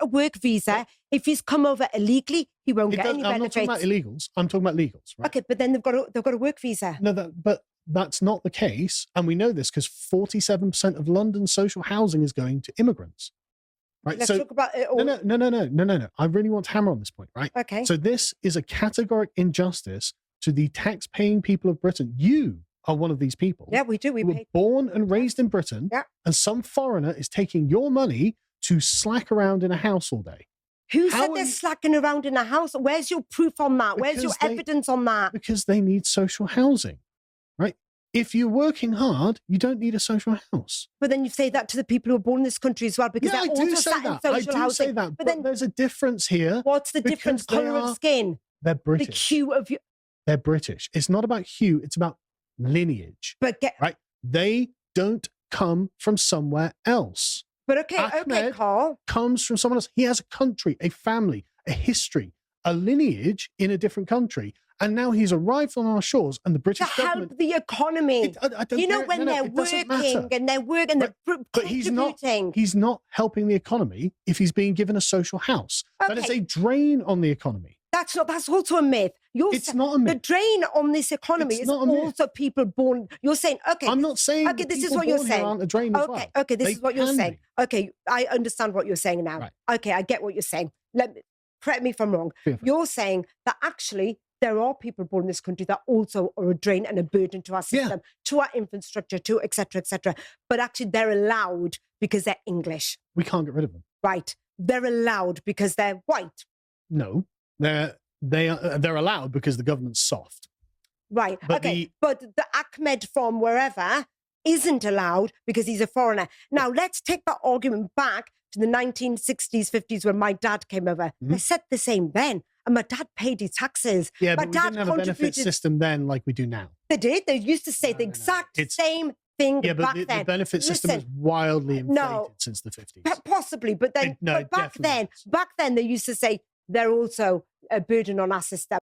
work visa, if he's come over illegally, he won't get any benefits. I'm not talking about illegals. I'm talking about legals. Right? Okay, but then they've got a work visa. No, but that's not the case, and we know this because 47% of London's social housing is going to immigrants. Right. Let's talk about it all. No. I really want to hammer on this point, right? Okay. So this is a categoric injustice to the tax-paying people of Britain. You are one of these people. Yeah, we do. We were born and raised in Britain, yeah. And some foreigner is taking your money to slack around in a house all day. Who said they're slacking around in a house? Where's your proof on that? Where's your evidence on that? Because they need social housing, right? If you're working hard, you don't need a social house. But then you say that to the people who are born in this country as well, because they're also sat in social housing. Say that, but then there's a difference here. What's the difference? Colour of skin? They're British. The hue of your... They're British. It's not about hue. It's about lineage. Right? They don't come from somewhere else. But Ahmed Carl comes from someone else. He has a country, a family, a history, a lineage in a different country. And now he's arrived on our shores, and the British government... To help the economy. When they're working and they're working, they're but he's not helping the economy if he's being given a social house. Okay. That is a drain on the economy. That's also a myth. It's not a myth. The drain on this economy is also people born... You're saying, okay... I'm not saying this is what you're saying. Aren't a drain as well. Okay, this is what you're saying. Okay, I understand what you're saying now. Right. Okay, I get what you're saying. Correct me if I'm wrong. You're saying that actually there are people born in this country that also are a drain and a burden to our system, to our infrastructure, to et cetera, but actually they're allowed because they're English. We can't get rid of them. Right. They're allowed because they're white. No, they're allowed because the government's soft. Right. But but the Ahmed from wherever isn't allowed because he's a foreigner. Now, let's take that argument back to the 1960s, 50s when my dad came over. Mm-hmm. They said the same then. And my dad paid his taxes. Yeah, my but we didn't have a benefit system then like we do now. They did. They used to say the exact same thing back then. The benefit system is wildly inflated since the 50s. Possibly, but then back then they used to say they're also a burden on our system.